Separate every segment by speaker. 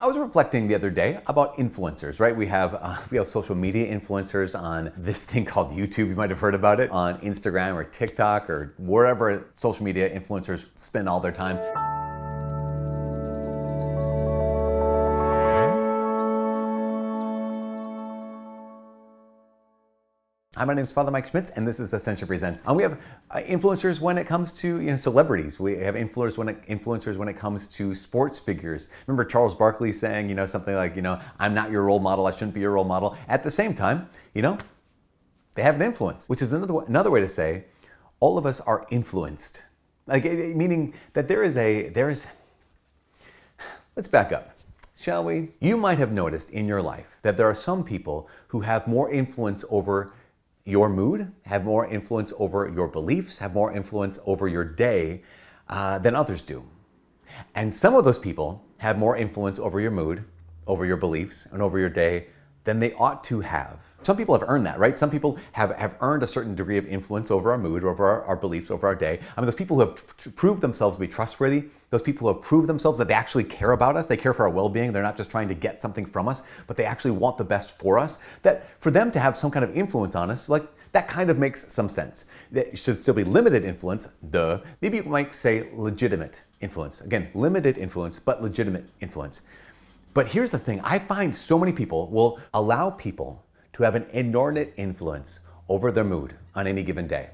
Speaker 1: was reflecting the other day about influencers, right? We have social media influencers on this thing called YouTube. You might have heard about it, on Instagram or TikTok or wherever social media influencers spend all their time. Hi, my name is Father Mike Schmitz, and this is Ascension Presents. And we have influencers when it comes to celebrities. We have influencers when it comes to sports figures. Remember Charles Barkley saying something like I'm not your role model. I shouldn't be your role model. At the same time, they have an influence, which is another way to say all of us are influenced. Meaning that there is. Let's back up. Shall we? You might have noticed in your life that there are some people who have more influence over your mood, have more influence over your beliefs, have more influence over your day than others do. And some of those people have more influence over your mood, over your beliefs, and over your day than they ought to have. Some people have earned that, right? Some people have earned a certain degree of influence over our mood, over our beliefs, over our day. I mean, those people who have proved themselves to be trustworthy, those people who have proved themselves that they actually care about us, they care for our well-being, they're not just trying to get something from us, but they actually want the best for us, that for them to have some kind of influence on us, that kind of makes some sense. It should still be limited influence, duh. Maybe you might say legitimate influence. Again, limited influence, but legitimate influence. But here's the thing, I find so many people will allow people to have an inordinate influence over their mood on any given day,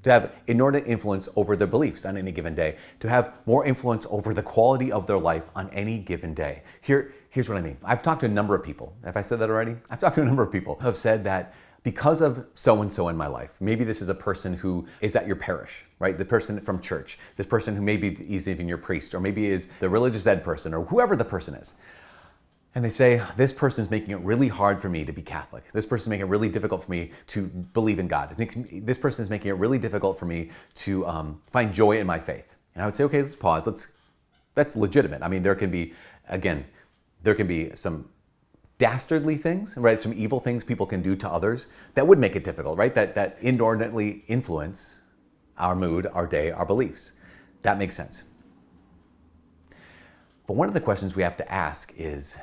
Speaker 1: to have inordinate influence over their beliefs on any given day, to have more influence over the quality of their life on any given day. Here's what I mean. I've talked to a number of people. Have I said that already? I've talked to a number of people who have said that because of so-and-so in my life, maybe this is a person who is at your parish, right? The person from church, this person who maybe is even your priest, or maybe is the religious ed person, or whoever the person is. And they say, this person's making it really hard for me to be Catholic. This person's making it really difficult for me to believe in God. This person is making it really difficult for me to find joy in my faith. And I would say, okay, let's pause. That's legitimate. I mean, there can be some dastardly things, right? Some evil things people can do to others that would make it difficult, right? That inordinately influence our mood, our day, our beliefs. That makes sense. But one of the questions we have to ask is,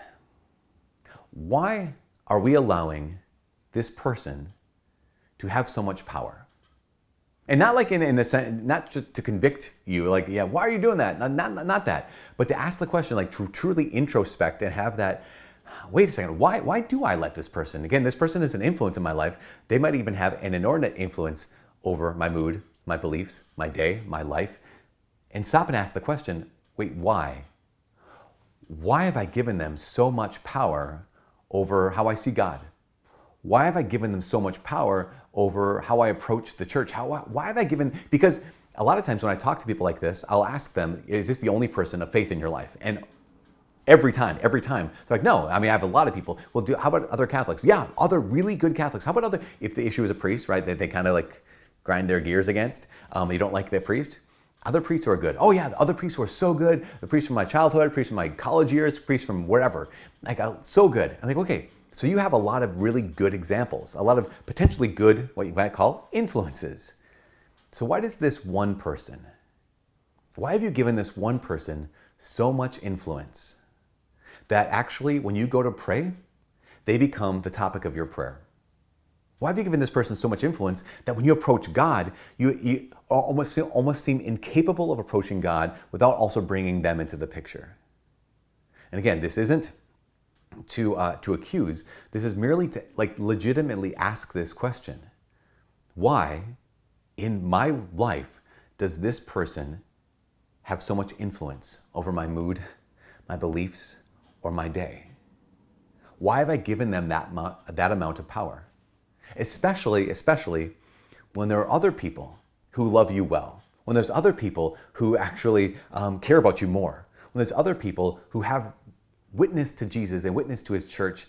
Speaker 1: why are we allowing this person to have so much power? And not like in the sense, not just to convict you, why are you doing that? Not that, but to ask the question, to truly introspect and have that, wait a second, why do I let this person? Again, this person is an influence in my life. They might even have an inordinate influence over my mood, my beliefs, my day, my life. And stop and ask the question, wait, why? Why have I given them so much power over how I see God? Why have I given them so much power over how I approach the church? Why have I given, because a lot of times when I talk to people like this, I'll ask them, is this the only person of faith in your life? And every time, they're like, no, I mean, I have a lot of people. Well, how about other Catholics? Yeah, other really good Catholics. How about if the issue is a priest, right, that they kind of grind their gears against, you don't like their priest? Other priests who are good. Oh yeah, the other priests who are so good. The priests from my childhood, priests from my college years, priests from wherever. So good. I'm like, okay, so you have a lot of really good examples, a lot of potentially good, what you might call influences. So why have you given this one person so much influence that actually when you go to pray, they become the topic of your prayer? Why have you given this person so much influence that when you approach God, you almost seem incapable of approaching God without also bringing them into the picture? And again, this isn't to accuse. This is merely to legitimately ask this question. Why in my life does this person have so much influence over my mood, my beliefs, or my day? Why have I given them that amount of power? Especially when there are other people who love you well, when there's other people who actually care about you more, when there's other people who have witnessed to Jesus and witnessed to his church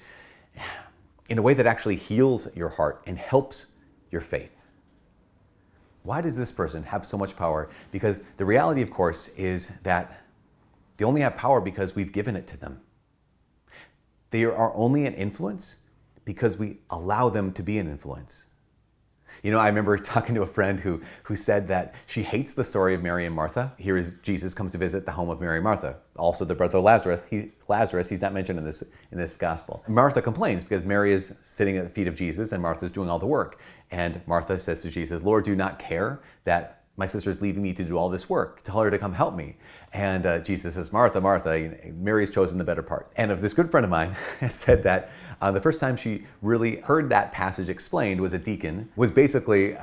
Speaker 1: in a way that actually heals your heart and helps your faith. Why does this person have so much power? Because the reality, of course, is that they only have power because we've given it to them. They are only an influence because we allow them to be an influence. You know, I remember talking to a friend who said that she hates the story of Mary and Martha. Here is Jesus comes to visit the home of Mary and Martha. Also the brother of Lazarus, he's not mentioned in this gospel. Martha complains because Mary is sitting at the feet of Jesus and Martha's doing all the work. And Martha says to Jesus, Lord, do you not care that my sister's leaving me to do all this work? Tell her to come help me. And Jesus says, Martha, Martha, Mary's chosen the better part. And this good friend of mine said that the first time she really heard that passage explained was a deacon, was basically,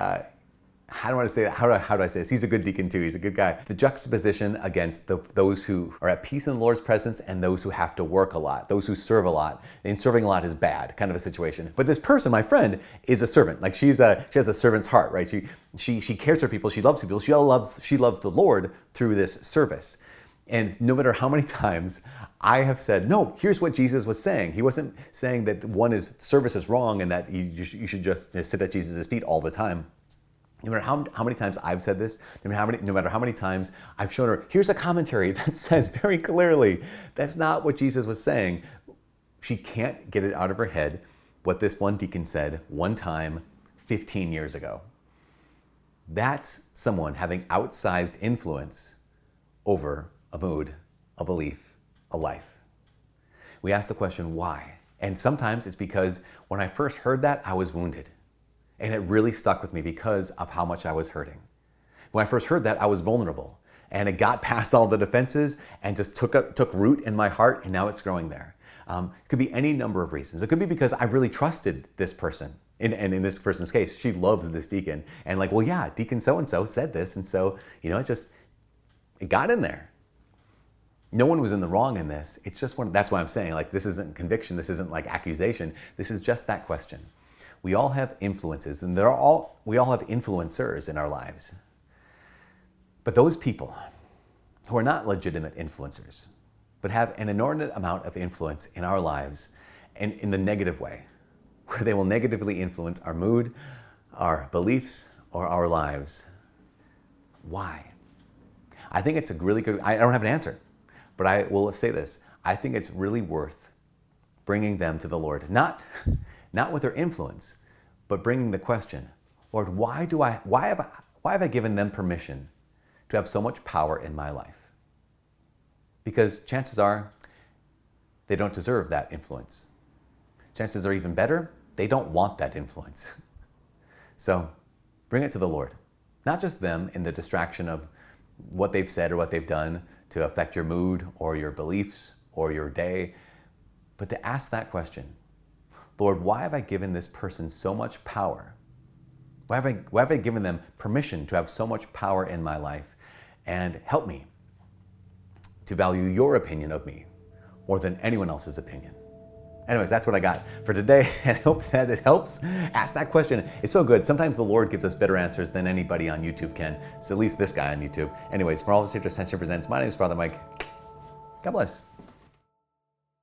Speaker 1: how do I say that? How do I say this? He's a good deacon too. He's a good guy. The juxtaposition against those who are at peace in the Lord's presence and those who have to work a lot, those who serve a lot. And serving a lot is bad, kind of a situation. But this person, my friend, is a servant. Like she has a servant's heart, right? She cares for people. She loves people. She loves the Lord through this service. And no matter how many times I have said, no, here's what Jesus was saying. He wasn't saying that service is wrong and that you should just sit at Jesus' feet all the time. No matter how many times I've said this, no matter how many times I've shown her, here's a commentary that says very clearly, that's not what Jesus was saying. She can't get it out of her head what this one deacon said one time 15 years ago. That's someone having outsized influence over a mood, a belief, a life. We ask the question, why? And sometimes it's because when I first heard that, I was wounded. And it really stuck with me because of how much I was hurting. When I first heard that, I was vulnerable. And it got past all the defenses and just took root in my heart, and now it's growing there. It could be any number of reasons. It could be because I really trusted this person. And in this person's case, she loves this deacon. And like, well, yeah, deacon so-and-so said this. And so, it got in there. No one was in the wrong in this. It's just that's why I'm saying, like, this isn't conviction. This isn't like accusation. This is just that question. We all have influences, and we all have influencers in our lives. But those people who are not legitimate influencers, but have an inordinate amount of influence in our lives, and in the negative way, where they will negatively influence our mood, our beliefs, or our lives. Why? I think it's a really good, I don't have an answer, but I will say this. I think it's really worth bringing them to the Lord. Not with their influence, but bringing the question, Lord, why have I given them permission to have so much power in my life? Because chances are they don't deserve that influence. Chances are even better, they don't want that influence. So bring it to the Lord. Not just them in the distraction of what they've said or what they've done to affect your mood or your beliefs or your day, but to ask that question. Lord, why have I given this person so much power? Why have I given them permission to have so much power in my life? And help me to value your opinion of me more than anyone else's opinion. Anyways, that's what I got for today, and I hope that it helps. Ask that question. It's so good. Sometimes the Lord gives us better answers than anybody on YouTube can. So at least this guy on YouTube. Anyways, for all of us here at Ascension Presents, my name is Father Mike. God bless.